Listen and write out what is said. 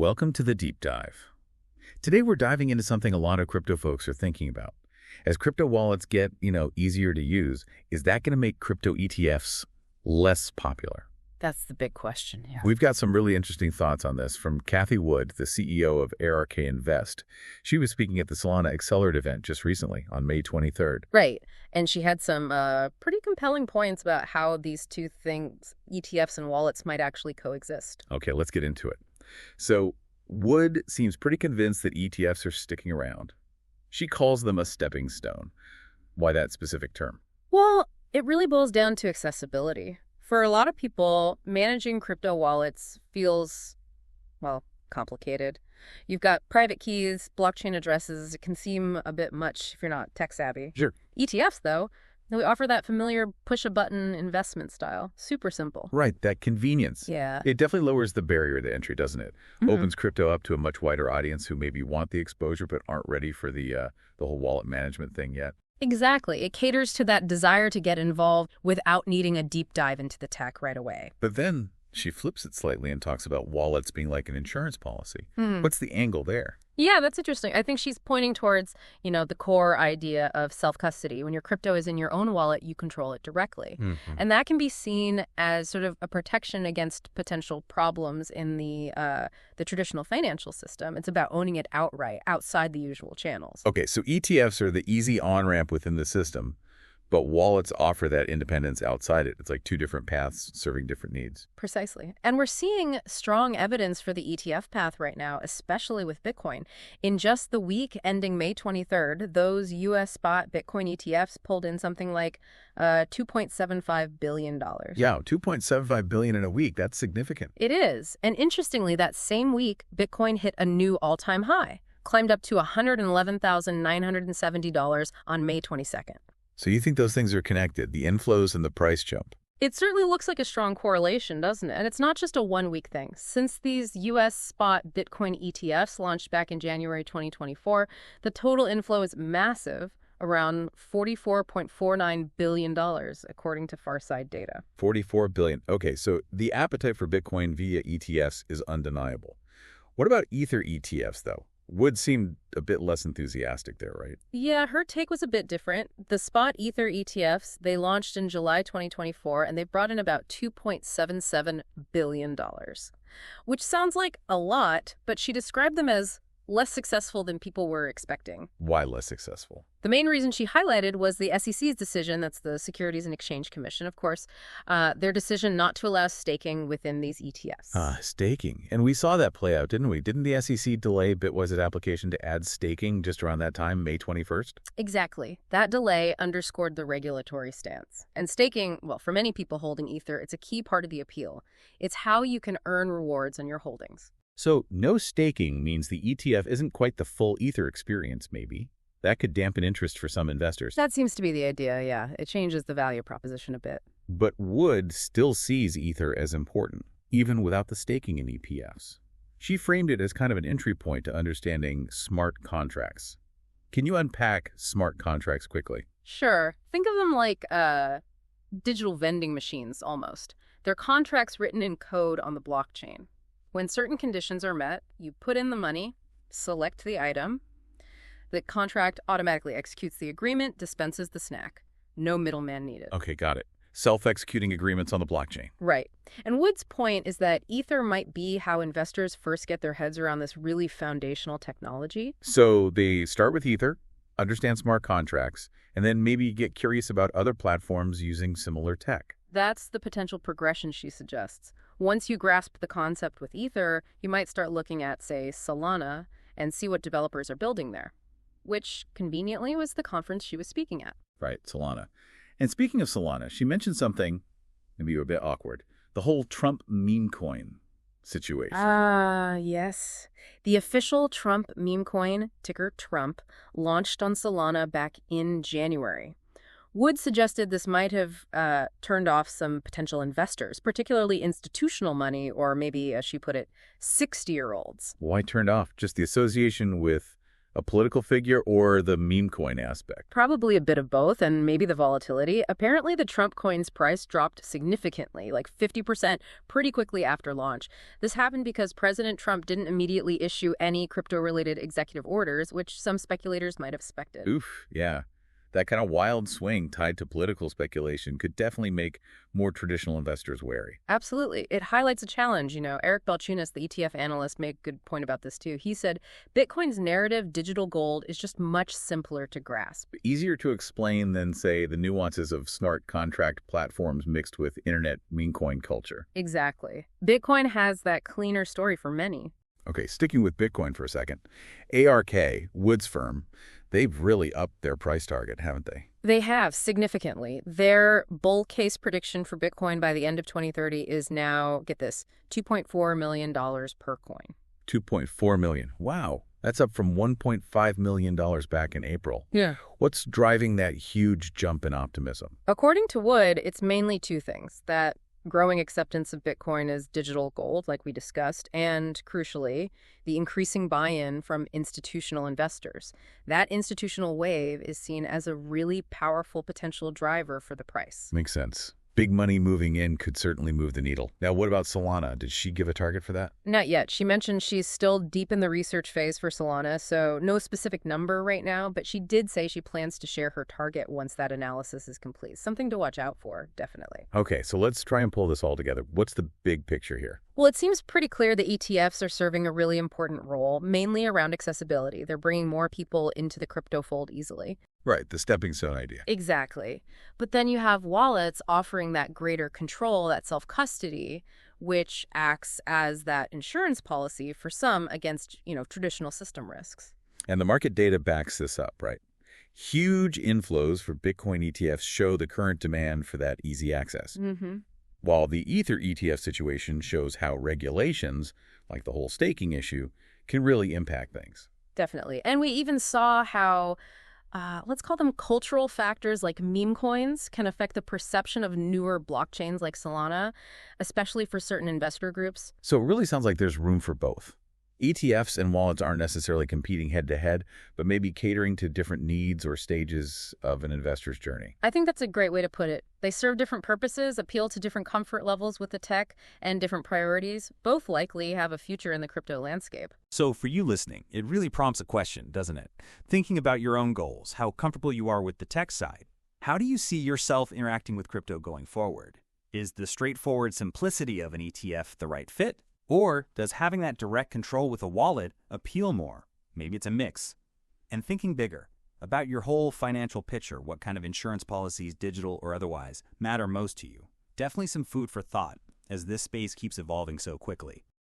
Welcome to the deep dive. Today we're diving into something a lot of crypto folks are thinking about. As crypto wallets get, easier to use, is that going to make crypto ETFs less popular? That's the big question, yeah. We've got some really interesting thoughts on this from Cathie Wood, the CEO of ARK Invest. She was speaking at the Solana Accelerate event just recently on May 23rd. Right. And she had some pretty compelling points about how these two things, ETFs and wallets, might actually coexist. Okay, let's get into it. So Wood seems pretty convinced that ETFs are sticking around. She calls them a stepping stone. Why that specific term? Well, it really boils down to accessibility. For a lot of people, managing crypto wallets feels, complicated. You've got private keys, blockchain addresses. It can seem a bit much if you're not tech savvy. Sure. ETFs, though, we offer that familiar push-a-button investment style. Super simple. Right, that convenience. Yeah. It definitely lowers the barrier to entry, doesn't it? Opens crypto up to a much wider audience who maybe want the exposure but aren't ready for the whole wallet management thing yet. Exactly. It caters to that desire to get involved without needing a deep dive into the tech right away. But then she flips it slightly and talks about wallets being like an insurance policy. What's the angle there? Yeah, that's interesting. I think she's pointing towards, the core idea of self-custody. When your crypto is in your own wallet, you control it directly. And that can be seen as sort of a protection against potential problems in the traditional financial system. It's about owning it outright, outside the usual channels. Okay, so ETFs are the easy on-ramp within the system, but wallets offer that independence outside it. It's like two different paths serving different needs. Precisely. And we're seeing strong evidence for the ETF path right now, especially with Bitcoin. In just the week ending May 23rd, those U.S. spot Bitcoin ETFs pulled in something like $2.75 billion. Yeah, $2.75 billion in a week. That's significant. It is. And interestingly, that same week, Bitcoin hit a new all-time high, climbed up to $111,970 on May 22nd. So you think those things are connected, the inflows and the price jump? It certainly looks like a strong correlation, doesn't it? And it's not just a one-week thing. Since these U.S. spot Bitcoin ETFs launched back in January 2024, the total inflow is massive, around $44.49 billion, according to Farside data. $44 billion. Okay, so the appetite for Bitcoin via ETFs is undeniable. What about Ether ETFs, though? Wood seemed a bit less enthusiastic there, right? Yeah, her take was a bit different. The spot Ether ETFs, they launched in July 2024, and they brought in about $2.77 billion, which sounds like a lot, but she described them as less successful than people were expecting. Why less successful? The main reason she highlighted was the SEC's decision, that's the Securities and Exchange Commission, of course, their decision not to allow staking within these ETFs. Staking. And we saw that play out, didn't we? Didn't the SEC delay Bitwise's application to add staking just around that time, May 21st? Exactly. That delay underscored the regulatory stance. And staking, well, for many people holding Ether, it's a key part of the appeal. It's how you can earn rewards on your holdings. So no staking means the ETF isn't quite the full Ether experience, maybe. That could dampen interest for some investors. That seems to be the idea, yeah. It changes the value proposition a bit. But Wood still sees Ether as important, even without the staking in ETFs. She framed it as kind of an entry point to understanding smart contracts. Can you unpack smart contracts quickly? Sure. Think of them like digital vending machines, almost. They're contracts written in code on the blockchain. When certain conditions are met, you put in the money, select the item. The contract automatically executes the agreement, dispenses the snack. No middleman needed. Okay, got it. Self-executing agreements on the blockchain. Right. And Wood's point is that Ether might be how investors first get their heads around this really foundational technology. So they start with Ether, understand smart contracts, and then maybe get curious about other platforms using similar tech. That's the potential progression she suggests. Once you grasp the concept with Ether, you might start looking at, say, Solana and see what developers are building there, which conveniently was the conference she was speaking at. Right, Solana. And speaking of Solana, she mentioned something, maybe a bit awkward, the whole Trump Memecoin situation. Yes. The official Trump Memecoin, ticker Trump, launched on Solana back in January. Wood suggested this might have turned off some potential investors, particularly institutional money, or maybe, as she put it, 60-year-olds. Why turned off? Just the association with A political figure or the Memecoin aspect? Probably a bit of both, and maybe the volatility. Apparently, the Trump coin's price dropped significantly, like 50%, pretty quickly after launch. This happened because President Trump didn't immediately issue any crypto-related executive orders, which some speculators might have expected. Oof, yeah. That kind of wild swing tied to political speculation could definitely make more traditional investors wary. Absolutely. It highlights a challenge. Eric Balchunas, the ETF analyst, made a good point about this too. He said, Bitcoin's narrative, digital gold, is just much simpler to grasp. Easier to explain than, say, the nuances of smart contract platforms mixed with internet meme coin culture. Exactly. Bitcoin has that cleaner story for many. Okay, sticking with Bitcoin for a second. ARK, Wood's firm, they've really upped their price target, haven't they? They have, significantly. Their bull case prediction for Bitcoin by the end of 2030 is now, get this, $2.4 million per coin. $2.4 million. Wow. That's up from $1.5 million back in April. Yeah. What's driving that huge jump in optimism? According to Wood, it's mainly two things: that growing acceptance of Bitcoin as digital gold, like we discussed, and, crucially, the increasing buy-in from institutional investors. That institutional wave is seen as a really powerful potential driver for the price. Makes sense. Big money moving in could certainly move the needle. Now, what about Solana? Did she give a target for that? Not yet. She mentioned she's still deep in the research phase for Solana, so no specific number right now, but she did say she plans to share her target once that analysis is complete. Something to watch out for, definitely. Okay, so let's try and pull this all together. What's the big picture here? Well, it seems pretty clear the ETFs are serving a really important role, mainly around accessibility. They're bringing more people into the crypto fold easily. Right, the stepping stone idea. Exactly. But then you have wallets offering that greater control, that self-custody, which acts as that insurance policy for some against, traditional system risks. And the market data backs this up, right? Huge inflows for Bitcoin ETFs show the current demand for that easy access. Mm-hmm. While the Ether ETF situation shows how regulations, like the whole staking issue, can really impact things. Definitely. And we even saw how let's call them cultural factors like meme coins can affect the perception of newer blockchains like Solana, especially for certain investor groups. So it really sounds like there's room for both. ETFs and wallets aren't necessarily competing head-to-head, but maybe catering to different needs or stages of an investor's journey. I think that's a great way to put it. They serve different purposes, appeal to different comfort levels with the tech, and different priorities. Both likely have a future in the crypto landscape. So for you listening, it really prompts a question, doesn't it? Thinking about your own goals, how comfortable you are with the tech side. How do you see yourself interacting with crypto going forward? Is the straightforward simplicity of an ETF the right fit? Or does having that direct control with a wallet appeal more? Maybe it's a mix. And thinking bigger, about your whole financial picture, what kind of insurance policies, digital or otherwise, matter most to you. Definitely some food for thought, as this space keeps evolving so quickly.